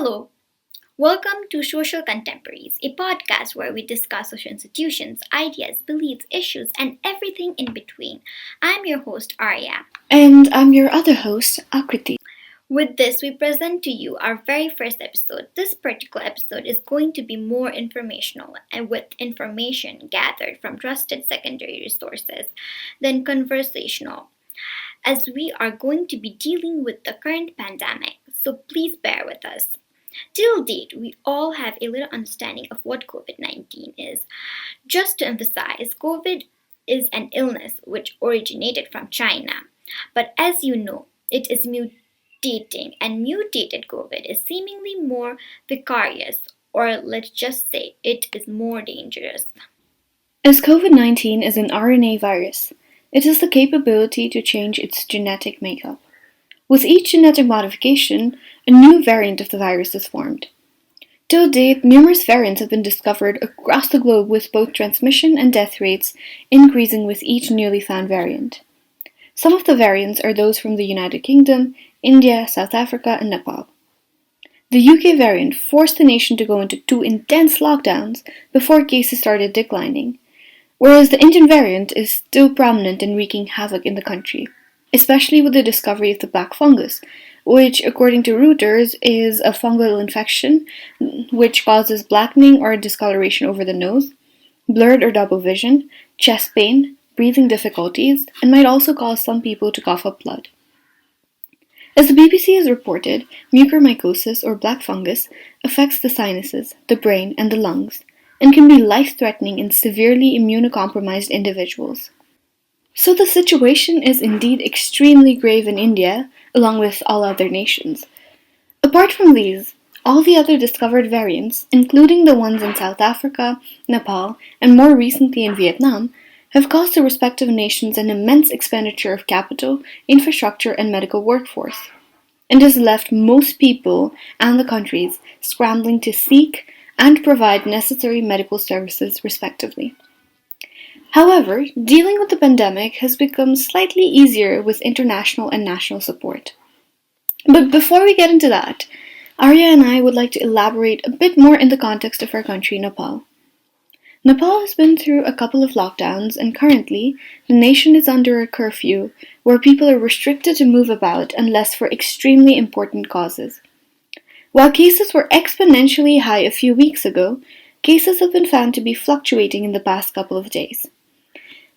Hello, welcome to Social Contemporaries, a podcast where we discuss social institutions, ideas, beliefs, issues, and everything in between. I'm your host, Arya. And I'm your other host, Akriti. With this, we present to you our very first episode. This particular episode is going to be more informational and with information gathered from trusted secondary resources than conversational, as we are going to be dealing with the current pandemic. So please bear with us. Till date, we all have a little understanding of what COVID 19 is. Just to emphasize, COVID is an illness which originated from China. But as you know, it is mutating, and mutated COVID is seemingly more vicarious, or let's just say it is more dangerous. As COVID-19 is an RNA virus, it has the capability to change its genetic makeup. With each genetic modification, a new variant of the virus is formed. Till date, numerous variants have been discovered across the globe with both transmission and death rates increasing with each newly found variant. Some of the variants are those from the United Kingdom, India, South Africa, and Nepal. The UK variant forced the nation to go into 2 intense lockdowns before cases started declining, whereas the Indian variant is still prominent and wreaking havoc in the country, especially with the discovery of the black fungus, which, according to Reuters, is a fungal infection which causes blackening or discoloration over the nose, blurred or double vision, chest pain, breathing difficulties, and might also cause some people to cough up blood. As the BBC has reported, mucormycosis or black fungus affects the sinuses, the brain, and the lungs, and can be life-threatening in severely immunocompromised individuals. So the situation is indeed extremely grave in India, along with all other nations. Apart from these, all the other discovered variants, including the ones in South Africa, Nepal, and more recently in Vietnam, have caused the respective nations an immense expenditure of capital, infrastructure, and medical workforce, and has left most people and the countries scrambling to seek and provide necessary medical services respectively. However, dealing with the pandemic has become slightly easier with international and national support. But before we get into that, Arya and I would like to elaborate a bit more in the context of our country, Nepal. Nepal has been through a couple of lockdowns, and currently, the nation is under a curfew where people are restricted to move about unless for extremely important causes. While cases were exponentially high a few weeks ago, cases have been found to be fluctuating in the past couple of days.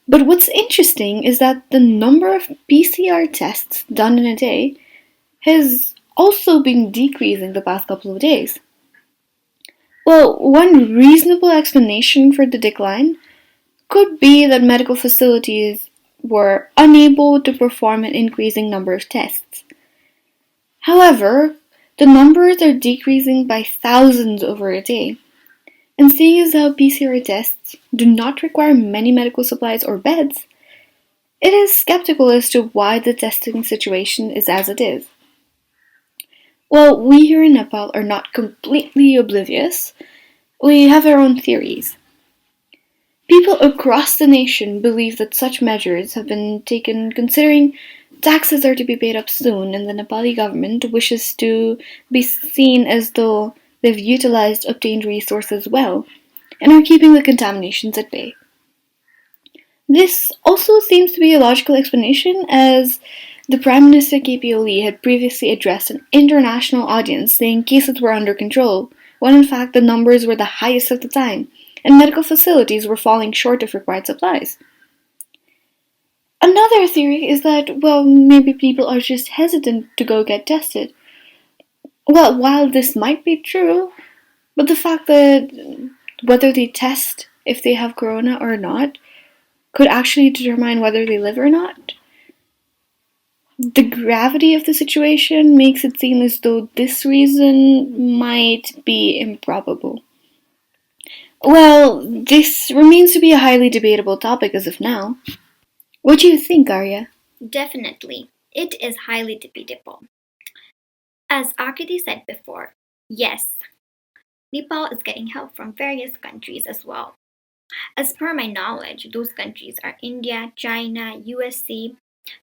But what's interesting is that the number of PCR tests done in a day has also been decreasing the past couple of days. Well, one reasonable explanation for the decline could be that medical facilities were unable to perform an increasing number of tests. However, the numbers are decreasing by thousands over a day. And seeing as how PCR tests do not require many medical supplies or beds, it is skeptical as to why the testing situation is as it is. Well, we here in Nepal are not completely oblivious. We have our own theories. People across the nation believe that such measures have been taken considering taxes are to be paid up soon and the Nepali government wishes to be seen as though they've utilized obtained resources well and are keeping the contaminations at bay. This also seems to be a logical explanation, as the Prime Minister KP Oli had previously addressed an international audience saying cases were under control, when in fact the numbers were the highest of the time, and medical facilities were falling short of required supplies. Another theory is that, well, maybe people are just hesitant to go get tested. Well, while this might be true, but the fact that whether they test if they have corona or not could actually determine whether they live or not. The gravity of the situation makes it seem as though this reason might be improbable. Well, this remains to be a highly debatable topic as of now. What do you think, Arya? Definitely, it is highly debatable. As Arkady said before, yes, Nepal is getting help from various countries as well. As per my knowledge, those countries are India, China, USA,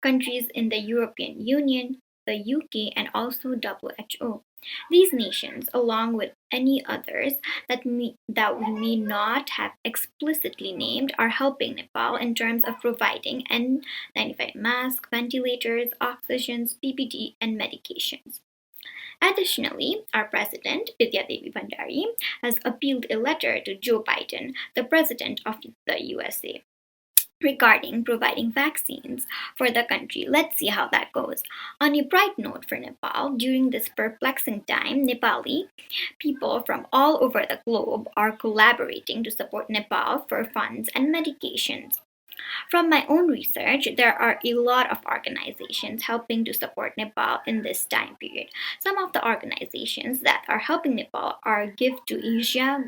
countries in the European Union, the UK, and also WHO. These nations, along with any others that we may not have explicitly named, are helping Nepal in terms of providing N95 masks, ventilators, oxygens, PPE, and medications. Additionally, our president, Vidya Devi Bhandari, has appealed a letter to Joe Biden, the president of the USA, regarding providing vaccines for the country. Let's see how that goes. On a bright note for Nepal, during this perplexing time, Nepali people from all over the globe are collaborating to support Nepal for funds and medications. From my own research, there are a lot of organizations helping to support Nepal in this time period. Some of the organizations that are helping Nepal are Give to Asia,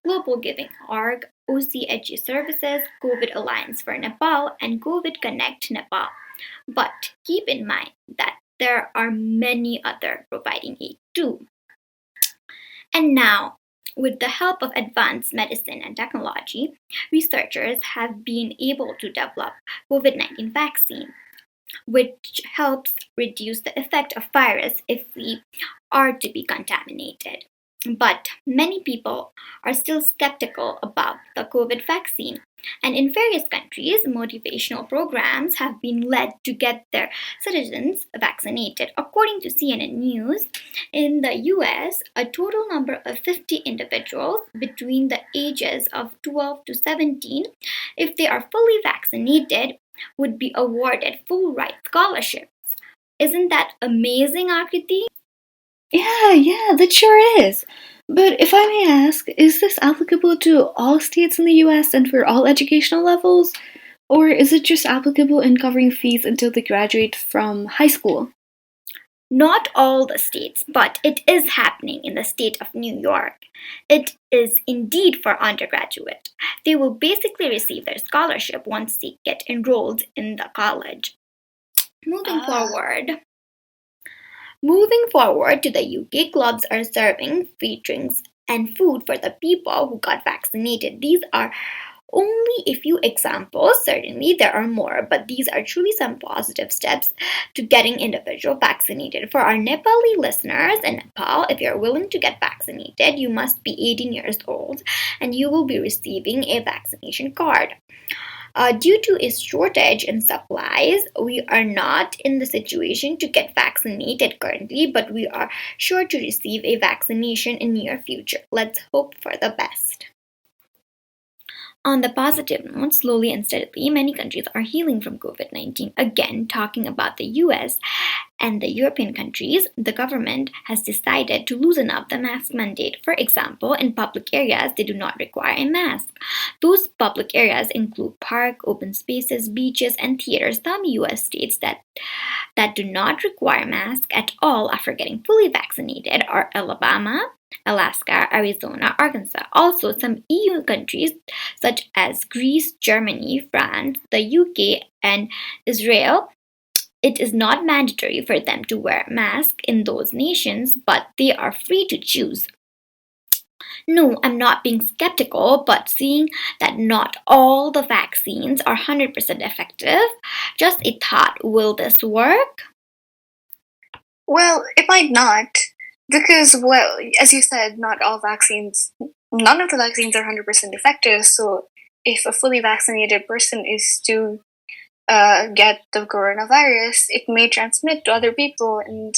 Global Giving Org, OCHE Services, COVID Alliance for Nepal, and COVID Connect Nepal. But keep in mind that there are many other providing aid too. And now, with the help of advanced medicine and technology, researchers have been able to develop COVID-19 vaccine, which helps reduce the effect of virus if we are to be contaminated. But many people are still skeptical about the COVID vaccine. And in various countries, motivational programs have been led to get their citizens vaccinated. According to CNN News, in the US, a total number of 50 individuals between the ages of 12 to 17, if they are fully vaccinated, would be awarded full ride scholarships. Isn't that amazing, Akriti? Yeah, that sure is. But if I may ask, is this applicable to all states in the US and for all educational levels? Or is it just applicable in covering fees until they graduate from high school? Not all the states, but it is happening in the state of New York. It is indeed for undergraduate. They will basically receive their scholarship once they get enrolled in the college. Moving forward, Moving forward to the UK, clubs are serving free drinks and food for the people who got vaccinated. These are only a few examples. Certainly, there are more, but these are truly some positive steps to getting individual vaccinated. For our Nepali listeners in Nepal, if you're willing to get vaccinated, you must be 18 years old and you will be receiving a vaccination card. Due to a shortage in supplies, we are not in the situation to get vaccinated currently, but we are sure to receive a vaccination in near future. Let's hope for the best. On the positive note, slowly and steadily, many countries are healing from COVID-19. Again, talking about the US and the European countries, the government has decided to loosen up the mask mandate. For example, in public areas, they do not require a mask. Those public areas include parks, open spaces, beaches, and theaters. Some US states that do not require masks at all after getting fully vaccinated are Alabama, Alaska, Arizona, Arkansas. Also, some EU countries such as Greece, Germany, France, the UK, and Israel, it is not mandatory for them to wear masks in those nations, but they are free to choose. No, I'm not being skeptical, but seeing that not all the vaccines are 100% effective, just a thought, will this work? Well, it might not, because, well, as you said, none of the vaccines are 100% effective. So, if a fully vaccinated person is to get the coronavirus, it may transmit to other people, and,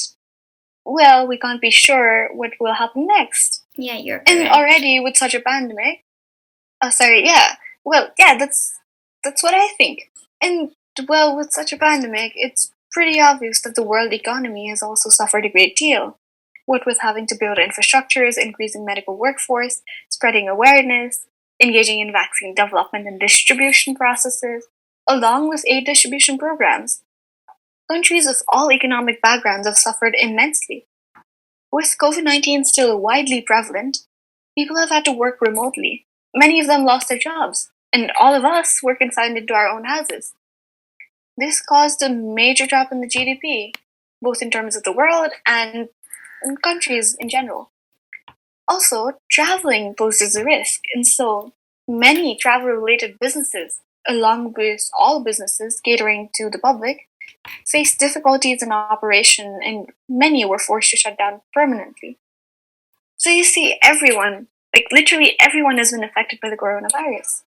well, we can't be sure what will happen next. Yeah, you're And correct. already with such a pandemic, that's what I think. And, well, with such a pandemic, it's pretty obvious that the world economy has also suffered a great deal. What with having to build infrastructures, increasing medical workforce, spreading awareness, engaging in vaccine development and distribution processes, along with aid distribution programs. Countries of all economic backgrounds have suffered immensely. With COVID-19 still widely prevalent, people have had to work remotely. Many of them lost their jobs, and all of us were consigned into our own houses. This caused a major drop in the GDP, both in terms of the world and in countries in general. Also, traveling poses a risk, and so many travel related businesses, along with all businesses catering to the public, faced difficulties in operation, and many were forced to shut down permanently. So you see, everyone, like literally everyone, has been affected by the coronavirus.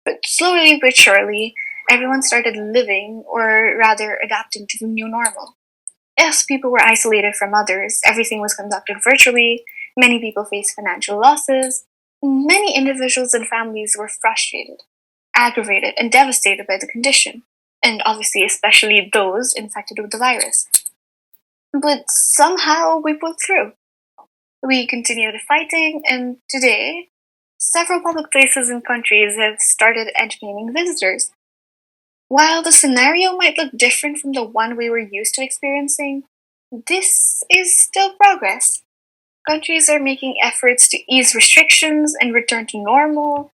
But slowly but surely, everyone started living, or rather adapting to the new normal. As people were isolated from others, everything was conducted virtually, many people faced financial losses, many individuals and families were frustrated, aggravated, and devastated by the condition, and obviously, especially those infected with the virus. But somehow we pulled through. We continued fighting, and today, several public places and countries have started entertaining visitors. While the scenario might look different from the one we were used to experiencing, this is still progress. Countries are making efforts to ease restrictions and return to normal,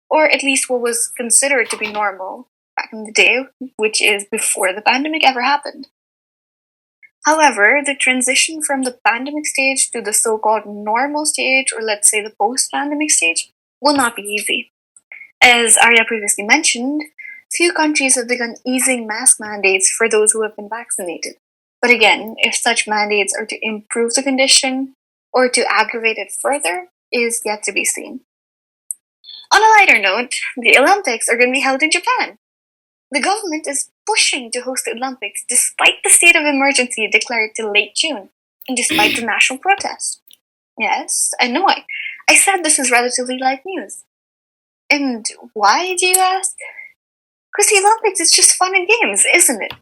or at least what was considered to be normal back in the day, which is before the pandemic ever happened. However, the transition from the pandemic stage to the so called normal stage, or let's say the post pandemic stage, will not be easy. As Arya previously mentioned, few countries have begun easing mask mandates for those who have been vaccinated. But again, if such mandates are to improve the condition or to aggravate it further is yet to be seen. On a lighter note, the Olympics are going to be held in Japan. The government is pushing to host the Olympics despite the state of emergency declared till late June, and despite the national protests. Yes, I know I said this is relatively light news. And why, do you ask? Because the Olympics is just fun and games, isn't it?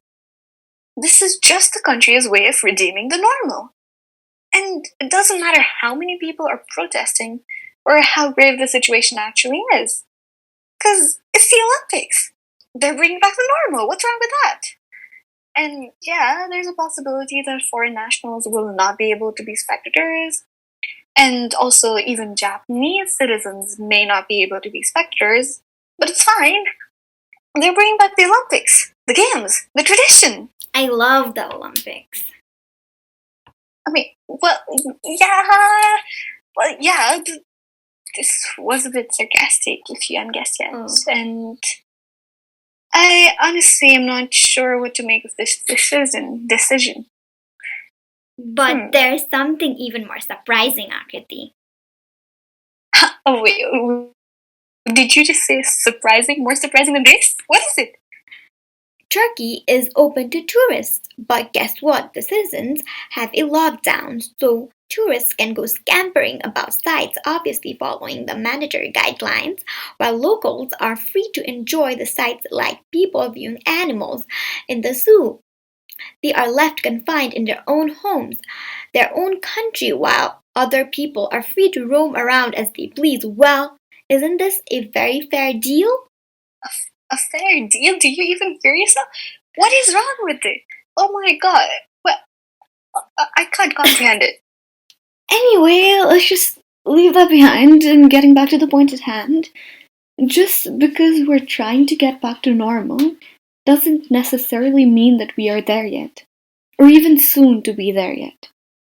This is just the country's way of redeeming the normal. And it doesn't matter how many people are protesting or how grave the situation actually is. Because it's the Olympics. They're bringing back the normal. What's wrong with that? And yeah, there's a possibility that foreign nationals will not be able to be spectators. And also, even Japanese citizens may not be able to be spectators. But it's fine. They're bringing back the Olympics, the games, the tradition. I love the Olympics. I mean, yeah, this was a bit sarcastic, if you unguessed yet. Oh. And I honestly am not sure what to make of this decision. But there's something even more surprising, Akriti. Oh, wait, did you just say surprising? More surprising than this? What is it? Turkey is open to tourists, but guess what? The citizens have a lockdown, so tourists can go scampering about sites, obviously following the mandatory guidelines, while locals are free to enjoy the sights like people viewing animals in the zoo. They are left confined in their own homes, their own country, while other people are free to roam around as they please. Well, isn't this a very fair deal? A fair deal? Do you even hear yourself? What is wrong with it? Oh my god. What? I can't comprehend it. Anyway, let's just leave that behind and getting back to the point at hand. Just because we're trying to get back to normal doesn't necessarily mean that we are there yet, or even soon to be there yet.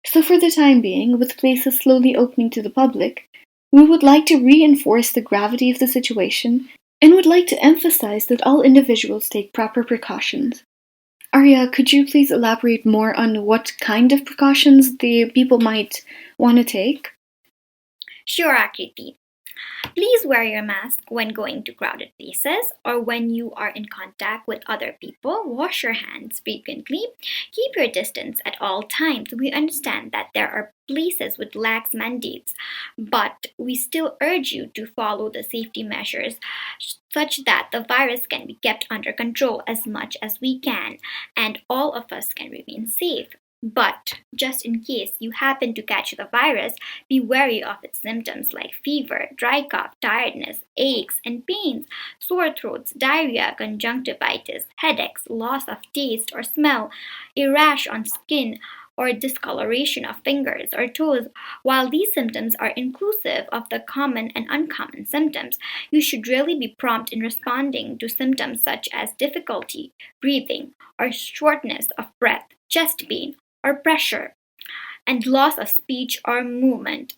So for the time being, with places slowly opening to the public, we would like to reinforce the gravity of the situation and would like to emphasize that all individuals take proper precautions. Arya, could you please elaborate more on what kind of precautions the people might want to take? Sure, Akriti. Please wear your mask when going to crowded places or when you are in contact with other people. Wash your hands frequently. Keep your distance at all times. We understand that there are places with lax mandates, but we still urge you to follow the safety measures such that the virus can be kept under control as much as we can and all of us can remain safe. But just in case you happen to catch the virus, be wary of its symptoms like fever, dry cough, tiredness, aches and pains, sore throats, diarrhea, conjunctivitis, headaches, loss of taste or smell, a rash on skin, or discoloration of fingers or toes. While these symptoms are inclusive of the common and uncommon symptoms, you should really be prompt in responding to symptoms such as difficulty breathing or shortness of breath, chest pain, or pressure, and loss of speech or movement.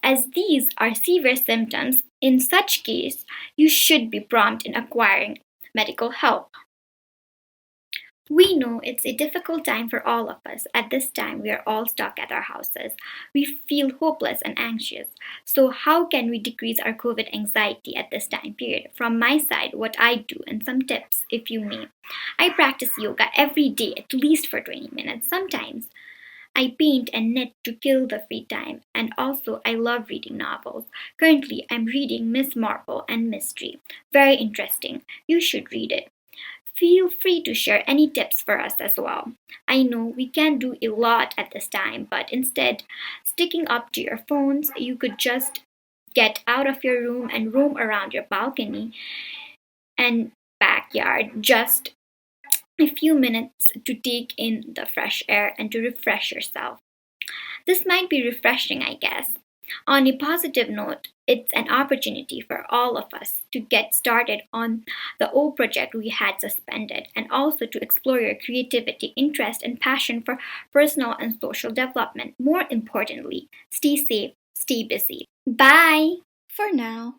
As these are severe symptoms, in such case, you should be prompt in acquiring medical help. We know it's a difficult time for all of us. At this time, we are all stuck at our houses. We feel hopeless and anxious. So, how can we decrease our COVID anxiety at this time period? From my side, what I do and some tips, if you may. I practice yoga every day, at least for 20 minutes. Sometimes I paint and knit to kill the free time, and also I love reading novels. Currently, I'm reading Miss Marple and Mystery. Very interesting. You should read it. Feel free to share any tips for us as well. I know we can't do a lot at this time, but instead, sticking up to your phones, you could just get out of your room and roam around your balcony and backyard just a few minutes to take in the fresh air and to refresh yourself. This might be refreshing, I guess. On a positive note, it's an opportunity for all of us to get started on the old project we had suspended and also to explore your creativity, interest, and passion for personal and social development. More importantly, stay safe, stay busy. Bye! For now.